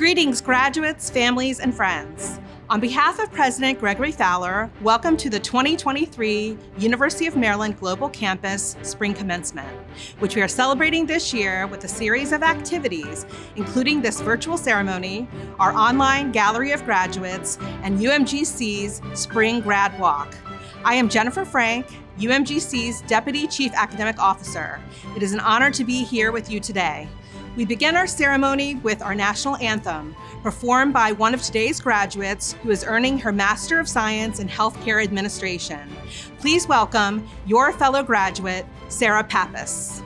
Greetings, graduates, families, and friends. On behalf of President Gregory Fowler, welcome to the 2023 University of Maryland Global Campus Spring Commencement, which we are celebrating this year with a series of activities, including this virtual ceremony, our online gallery of graduates, and UMGC's Spring Grad Walk. I am Jennifer Frank, UMGC's Deputy Chief Academic Officer. It is an honor to be here with you today. We begin our ceremony with our national anthem, performed by one of today's graduates who is earning her Master of Science in Healthcare Administration. Please welcome your fellow graduate, Sarah Pappas.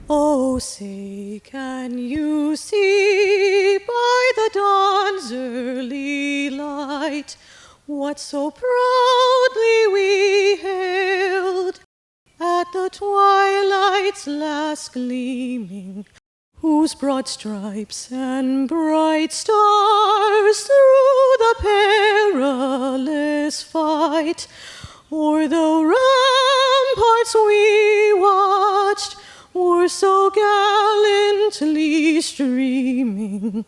Oh, say, can you see by the dawn's early light what so proudly we hailed at the twilight's last gleaming, whose broad stripes and bright stars through the perilous fight o'er the ramparts we watched were so gallantly streaming, and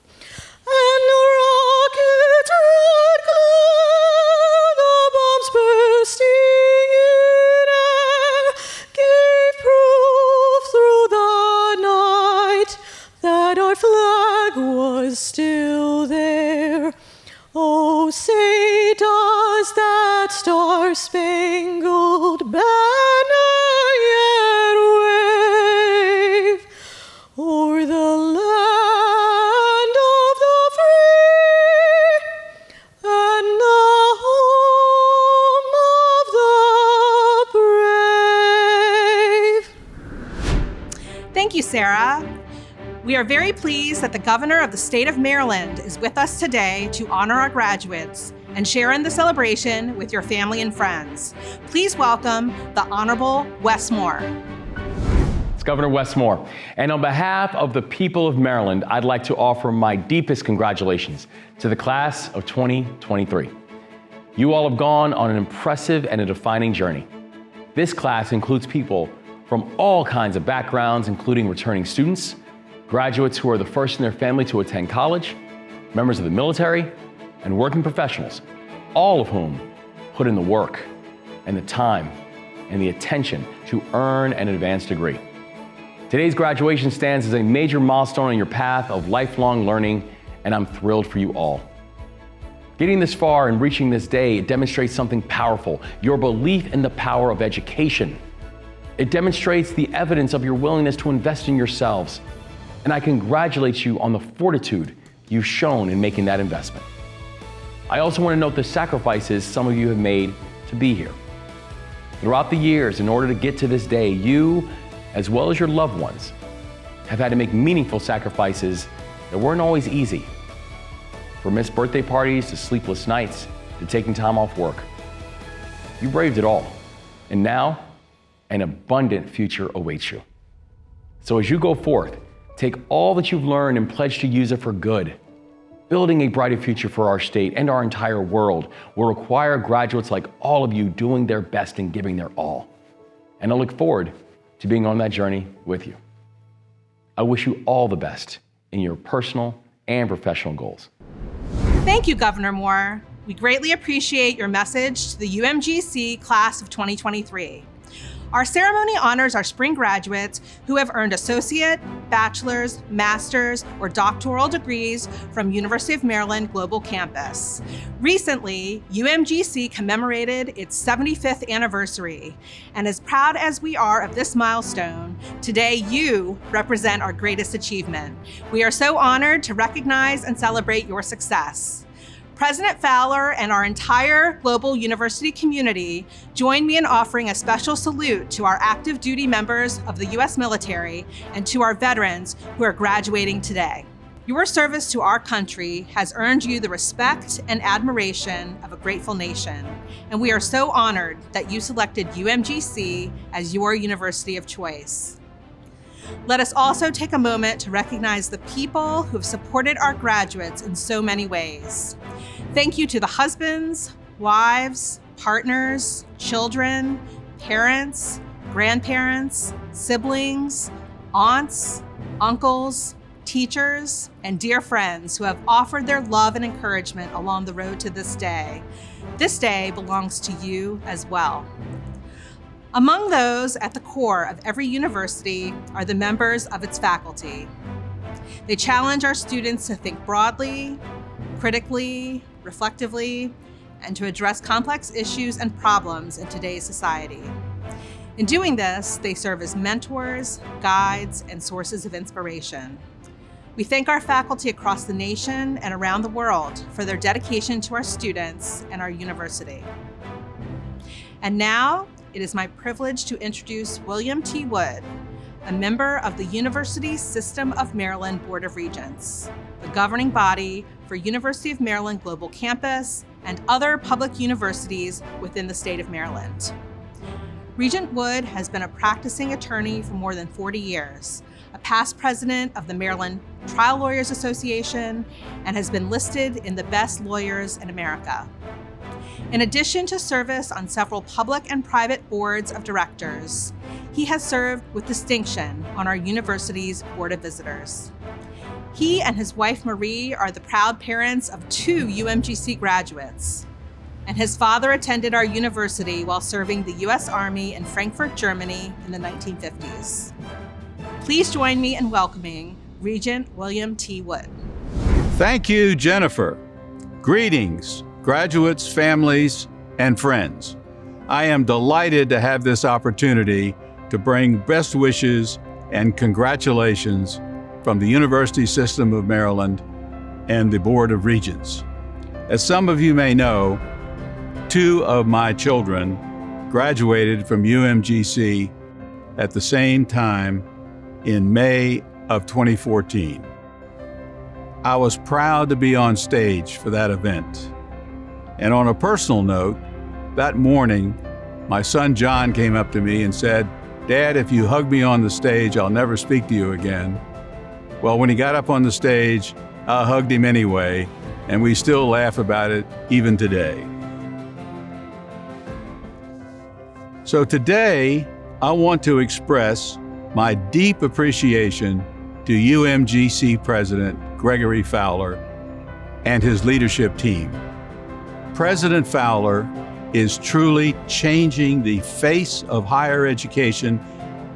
the rocket's red glow, the bombs bursting in air, gave proof through the night that our flag was still there. Oh, say, does that star-spangled banner yet wave o'er the land of the free and the home of the brave? Thank you, Sarah. We are very pleased that the Governor of the State of Maryland is with us today to honor our graduates and share in the celebration with your family and friends. Please welcome the Honorable Wes Moore. It's Governor Wes Moore. And on behalf of the people of Maryland, I'd like to offer my deepest congratulations to the class of 2023. You all have gone on an impressive and a defining journey. This class includes people from all kinds of backgrounds, including returning students, graduates who are the first in their family to attend college, members of the military, and working professionals, all of whom put in the work and the time and the attention to earn an advanced degree. Today's graduation stands as a major milestone on your path of lifelong learning, and I'm thrilled for you all. Getting this far and reaching this day, it demonstrates something powerful, your belief in the power of education. It demonstrates the evidence of your willingness to invest in yourselves, and I congratulate you on the fortitude you've shown in making that investment. I also want to note the sacrifices some of you have made to be here. Throughout the years, in order to get to this day, you, as well as your loved ones, have had to make meaningful sacrifices that weren't always easy. From missed birthday parties to sleepless nights to taking time off work. You braved it all, and now an abundant future awaits you. So as you go forth, take all that you've learned and pledge to use it for good. Building a brighter future for our state and our entire world will require graduates like all of you doing their best and giving their all. And I look forward to being on that journey with you. I wish you all the best in your personal and professional goals. Thank you, Governor Moore. We greatly appreciate your message to the UMGC class of 2023. Our ceremony honors our spring graduates who have earned associate, bachelor's, master's, or doctoral degrees from University of Maryland Global Campus. Recently, UMGC commemorated its 75th anniversary, and as proud as we are of this milestone, today you represent our greatest achievement. We are so honored to recognize and celebrate your success. President Fowler and our entire global university community join me in offering a special salute to our active duty members of the U.S. military and to our veterans who are graduating today. Your service to our country has earned you the respect and admiration of a grateful nation, and we are so honored that you selected UMGC as your university of choice. Let us also take a moment to recognize the people who have supported our graduates in so many ways. Thank you to the husbands, wives, partners, children, parents, grandparents, siblings, aunts, uncles, teachers, and dear friends who have offered their love and encouragement along the road to this day. This day belongs to you as well. Among those at the core of every university are the members of its faculty. They challenge our students to think broadly, critically, reflectively, and to address complex issues and problems in today's society. In doing this, they serve as mentors, guides, and sources of inspiration. We thank our faculty across the nation and around the world for their dedication to our students and our university. And now, it is my privilege to introduce William T. Wood, a member of the University System of Maryland Board of Regents, the governing body for University of Maryland Global Campus and other public universities within the state of Maryland. Regent Wood has been a practicing attorney for more than 40 years, a past president of the Maryland Trial Lawyers Association, and has been listed in the best lawyers in America. In addition to service on several public and private boards of directors, he has served with distinction on our university's Board of Visitors. He and his wife Marie are the proud parents of 2 UMGC graduates, and his father attended our university while serving the U.S. Army in Frankfurt, Germany in the 1950s. Please join me in welcoming Regent William T. Wood. Thank you, Jennifer. Greetings, graduates, families, and friends. I am delighted to have this opportunity to bring best wishes and congratulations from the University System of Maryland and the Board of Regents. As some of you may know, 2 of my children graduated from UMGC at the same time in May of 2014. I was proud to be on stage for that event. And on a personal note, that morning, my son John came up to me and said, "Dad, if you hug me on the stage, I'll never speak to you again." Well, when he got up on the stage, I hugged him anyway, and we still laugh about it even today. So today, I want to express my deep appreciation to UMGC President Gregory Fowler and his leadership team. President Fowler is truly changing the face of higher education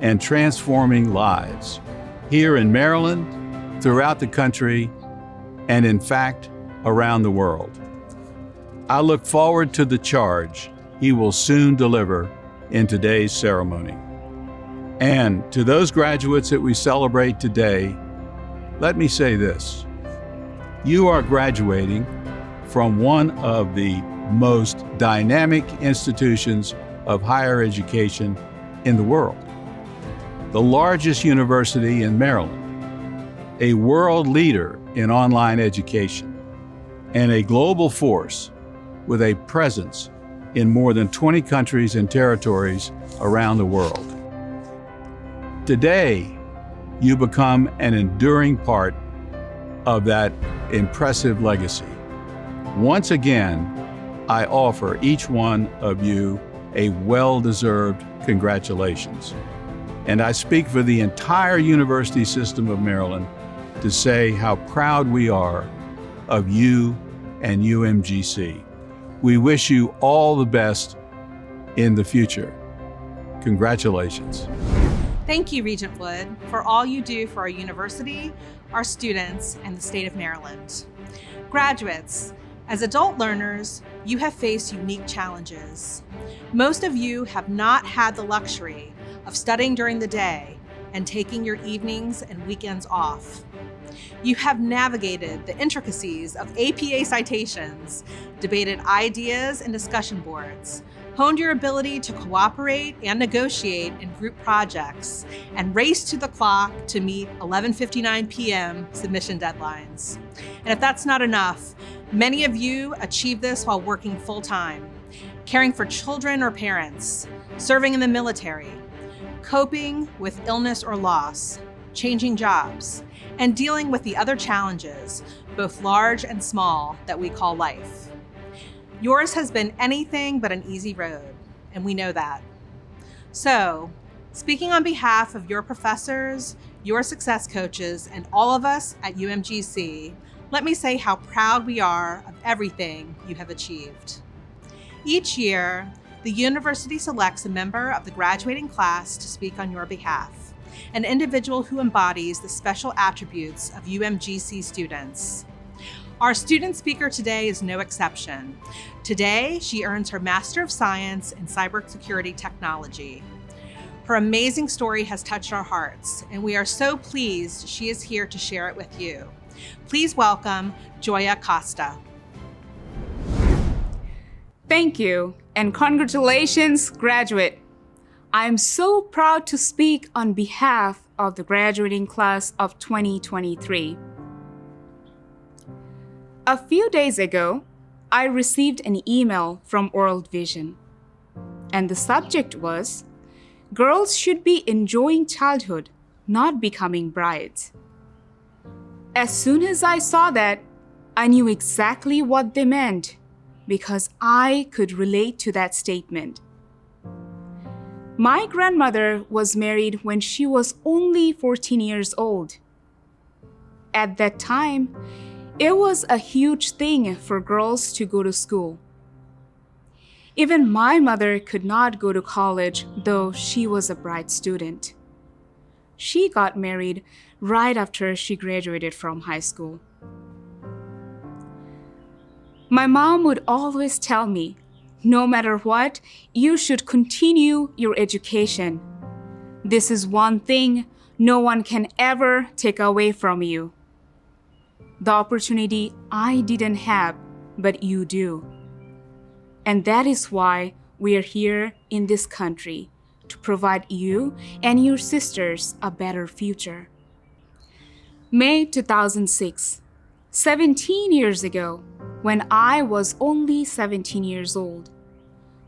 and transforming lives here in Maryland, throughout the country, and in fact, around the world. I look forward to the charge he will soon deliver in today's ceremony. And to those graduates that we celebrate today, let me say this: you are graduating from one of the most dynamic institutions of higher education in the world, the largest university in Maryland, a world leader in online education, and a global force with a presence in more than 20 countries and territories around the world. Today, you become an enduring part of that impressive legacy. Once again, I offer each one of you a well-deserved congratulations. And I speak for the entire University System of Maryland to say how proud we are of you and UMGC. We wish you all the best in the future. Congratulations. Thank you, Regent Wood, for all you do for our university, our students, and the state of Maryland. Graduates, as adult learners, you have faced unique challenges. Most of you have not had the luxury of studying during the day and taking your evenings and weekends off. You have navigated the intricacies of APA citations, debated ideas and discussion boards, honed your ability to cooperate and negotiate in group projects, and raced to the clock to meet 11:59 p.m. submission deadlines. And if that's not enough, many of you achieved this while working full-time, caring for children or parents, serving in the military, coping with illness or loss, changing jobs, and dealing with the other challenges, both large and small, that we call life. Yours has been anything but an easy road, and we know that. So, speaking on behalf of your professors, your success coaches, and all of us at UMGC, let me say how proud we are of everything you have achieved. Each year, the university selects a member of the graduating class to speak on your behalf, an individual who embodies the special attributes of UMGC students. Our student speaker today is no exception. Today, she earns her Master of Science in Cybersecurity Technology. Her amazing story has touched our hearts, and we are so pleased she is here to share it with you. Please welcome Joya Costa. Thank you, and congratulations, graduate. I'm so proud to speak on behalf of the graduating class of 2023. A few days ago, I received an email from World Vision, and the subject was, "Girls should be enjoying childhood, not becoming brides." As soon as I saw that, I knew exactly what they meant, because I could relate to that statement. My grandmother was married when she was only 14 years old. At that time, it was a huge thing for girls to go to school. Even my mother could not go to college, though she was a bright student. She got married right after she graduated from high school. My mom would always tell me, no matter what, you should continue your education. This is one thing no one can ever take away from you. The opportunity I didn't have, but you do. And that is why we are here in this country, to provide you and your sisters a better future. May 2006, 17 years ago, when I was only 17 years old,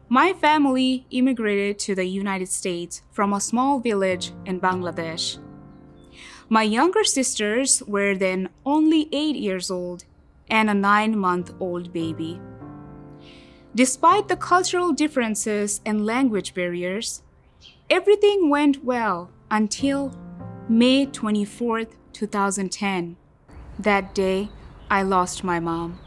my family immigrated to the United States from a small village in Bangladesh. My younger sisters were then only 8 years old and a 9-month-old baby. Despite the cultural differences and language barriers, everything went well until May 24th, 2010. That day, I lost my mom.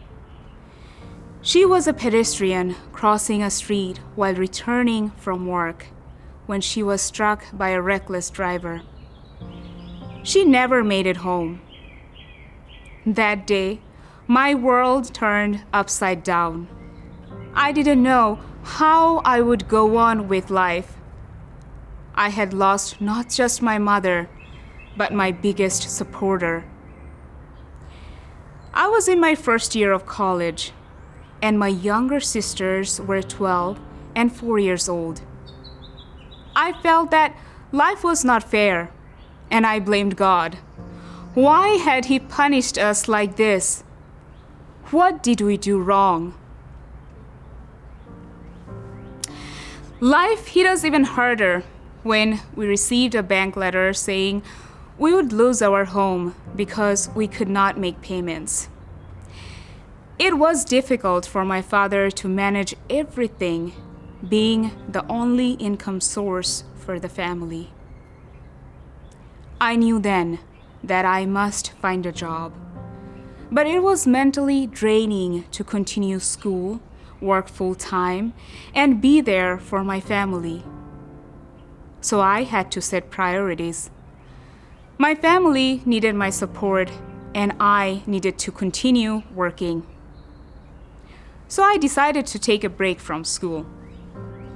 She was a pedestrian crossing a street while returning from work when she was struck by a reckless driver. She never made it home. That day, my world turned upside down. I didn't know how I would go on with life. I had lost not just my mother, but my biggest supporter. I was in my first year of college, and my younger sisters were 12 and 4 years old. I felt that life was not fair, and I blamed God. Why had He punished us like this? What did we do wrong? Life hit us even harder when we received a bank letter saying we would lose our home because we could not make payments. It was difficult for my father to manage everything, being the only income source for the family. I knew then that I must find a job, but it was mentally draining to continue school, work full-time, and be there for my family. So I had to set priorities. My family needed my support, and I needed to continue working. So I decided to take a break from school.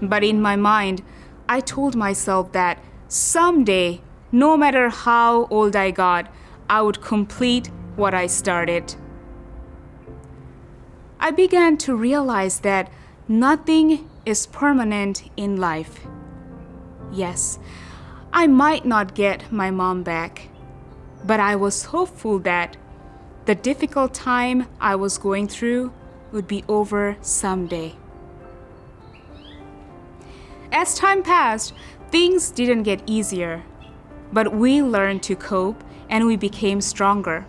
But in my mind, I told myself that someday, no matter how old I got, I would complete what I started. I began to realize that nothing is permanent in life. Yes, I might not get my mom back, but I was hopeful that the difficult time I was going through would be over someday. As time passed, things didn't get easier, but we learned to cope and we became stronger.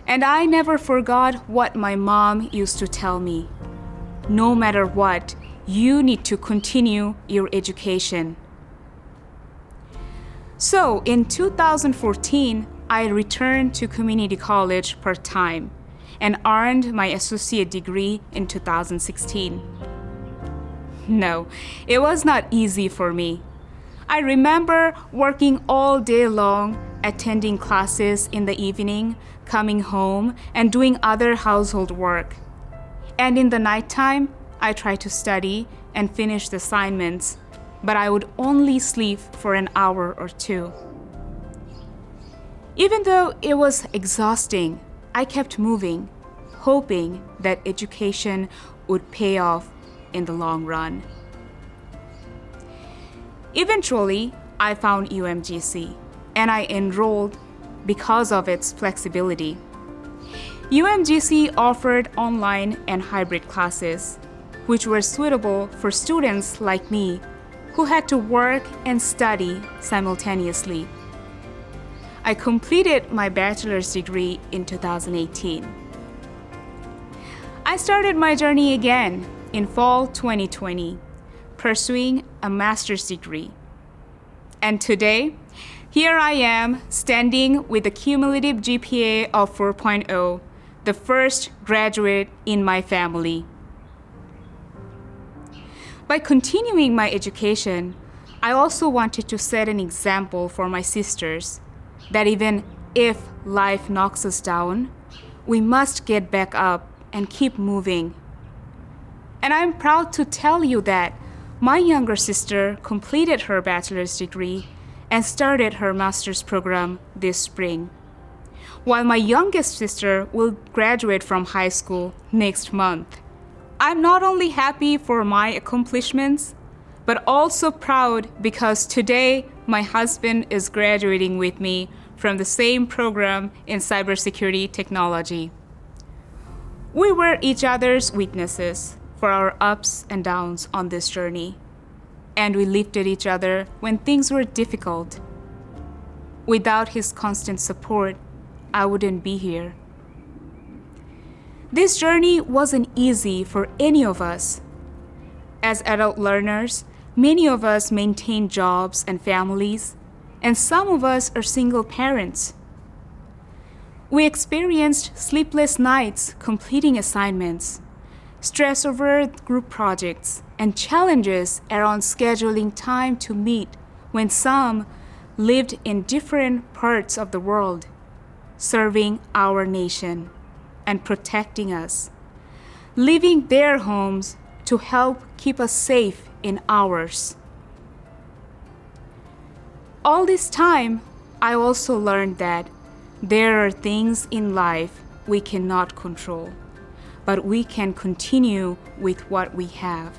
And I never forgot what my mom used to tell me. No matter what, you need to continue your education. So in 2014, I returned to community college part-time and earned my associate degree in 2016. No, it was not easy for me. I remember working all day long, attending classes in the evening, coming home, and doing other household work. And in the nighttime, I tried to study and finish the assignments, but I would only sleep for an hour or two. Even though it was exhausting, I kept moving, hoping that education would pay off in the long run. Eventually, I found UMGC, and I enrolled because of its flexibility. UMGC offered online and hybrid classes, which were suitable for students like me who had to work and study simultaneously. I completed my bachelor's degree in 2018. I started my journey again in fall 2020, pursuing a master's degree. And today, here I am standing with a cumulative GPA of 4.0, the first graduate in my family. By continuing my education, I also wanted to set an example for my sisters that even if life knocks us down, we must get back up and keep moving. And I'm proud to tell you that my younger sister completed her bachelor's degree and started her master's program this spring, while my youngest sister will graduate from high school next month. I'm not only happy for my accomplishments, but also proud because today my husband is graduating with me from the same program in cybersecurity technology. We were each other's witnesses for our ups and downs on this journey, and we lifted each other when things were difficult. Without his constant support, I wouldn't be here. This journey wasn't easy for any of us. As adult learners, many of us maintain jobs and families, and some of us are single parents. We experienced sleepless nights completing assignments, stress over group projects, and challenges around scheduling time to meet when some lived in different parts of the world, serving our nation and protecting us, leaving their homes to help keep us safe in ours. All this time, I also learned that there are things in life we cannot control, but we can continue with what we have.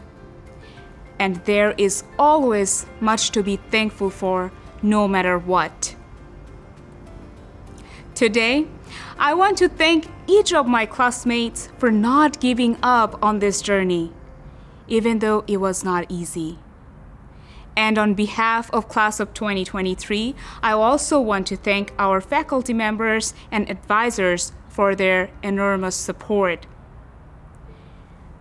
And there is always much to be thankful for, no matter what. Today, I want to thank each of my classmates for not giving up on this journey, even though it was not easy. And on behalf of Class of 2023, I also want to thank our faculty members and advisors for their enormous support.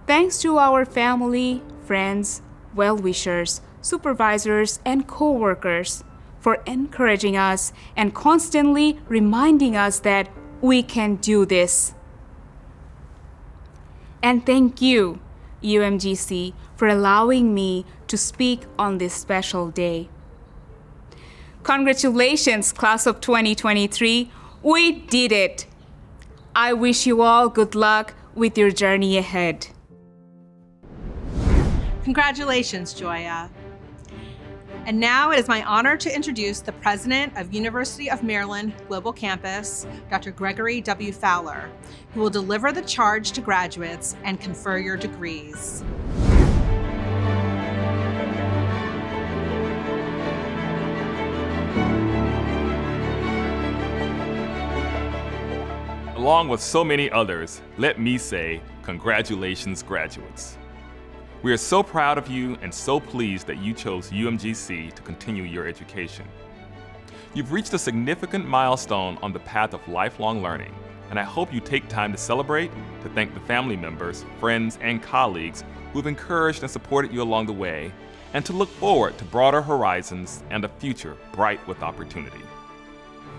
Thanks to our family, friends, well-wishers, supervisors, and co-workers for encouraging us and constantly reminding us that we can do this. And thank you, UMGC, for allowing me to speak on this special day. Congratulations, Class of 2023. We did it. I wish you all good luck with your journey ahead. Congratulations, Joya. And now it is my honor to introduce the president of University of Maryland Global Campus, Dr. Gregory W. Fowler, who will deliver the charge to graduates and confer your degrees. Along with so many others, let me say congratulations, graduates. We are so proud of you and so pleased that you chose UMGC to continue your education. You've reached a significant milestone on the path of lifelong learning, and I hope you take time to celebrate, to thank the family members, friends, and colleagues who've encouraged and supported you along the way, and to look forward to broader horizons and a future bright with opportunity.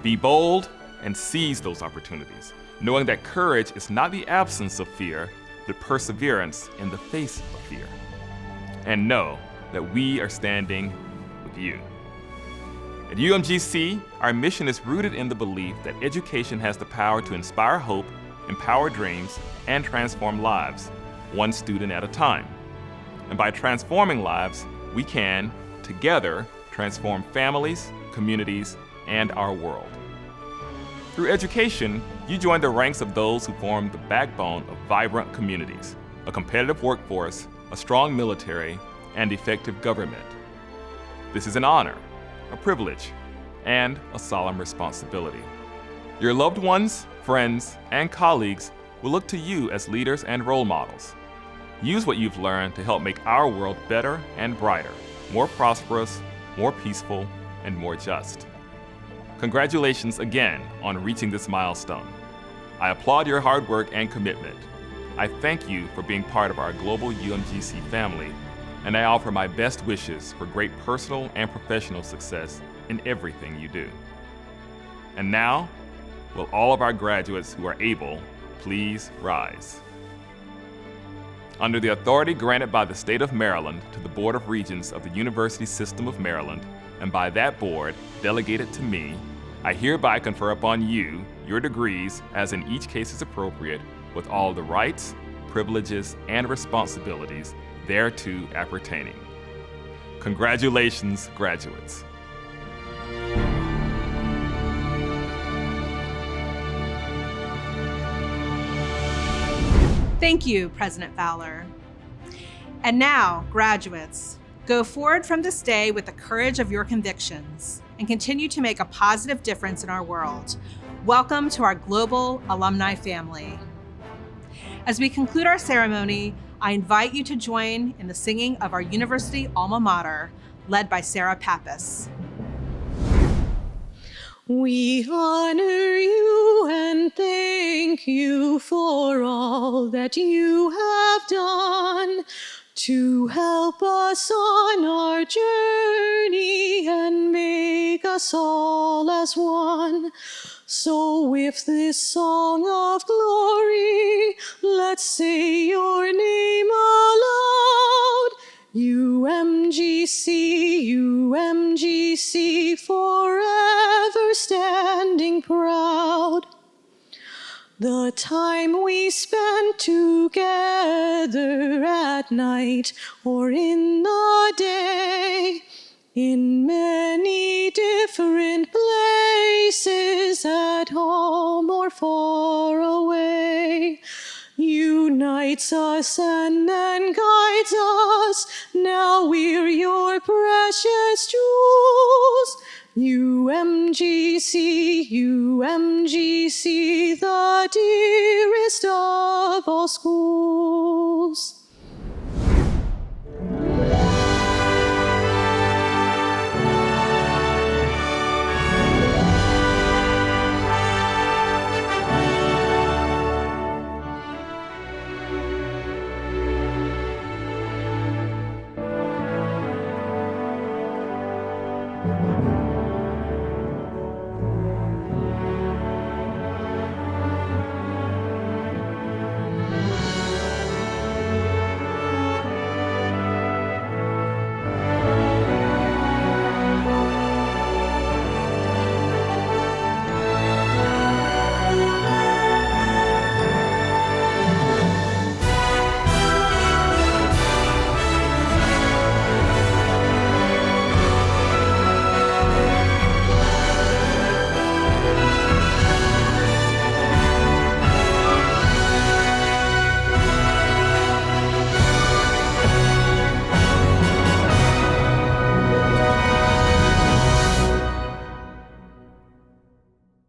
Be bold and seize those opportunities, knowing that courage is not the absence of fear, but perseverance in the face of fear. And know that we are standing with you. At UMGC, our mission is rooted in the belief that education has the power to inspire hope, empower dreams, and transform lives, one student at a time. And by transforming lives, we can, together, transform families, communities, and our world. Through education, you join the ranks of those who form the backbone of vibrant communities, a competitive workforce, a strong military, and effective government. This is an honor, a privilege, and a solemn responsibility. Your loved ones, friends, and colleagues will look to you as leaders and role models. Use what you've learned to help make our world better and brighter, more prosperous, more peaceful, and more just. Congratulations again on reaching this milestone. I applaud your hard work and commitment. I thank you for being part of our global UMGC family, and I offer my best wishes for great personal and professional success in everything you do. And now, will all of our graduates who are able, please rise. Under the authority granted by the State of Maryland to the Board of Regents of the University System of Maryland, and by that board delegated to me, I hereby confer upon you your degrees as in each case is appropriate, with all the rights, privileges, and responsibilities thereto appertaining. Congratulations, graduates. Thank you, President Fowler. And now, graduates, go forward from this day with the courage of your convictions and continue to make a positive difference in our world. Welcome to our global alumni family. As we conclude our ceremony, I invite you to join in the singing of our university alma mater, led by Sarah Pappas. We honor you and thank you for all that you have done to help us on our journey and make us all as one. So with this song of glory, let's say your name aloud. UMGC, UMGC, forever standing proud. The time we spent together at night or in the day, in many different places, at home or far away, unites us and then guides us. Now we're your precious jewels. UMGC, UMGC, the dearest of all schools.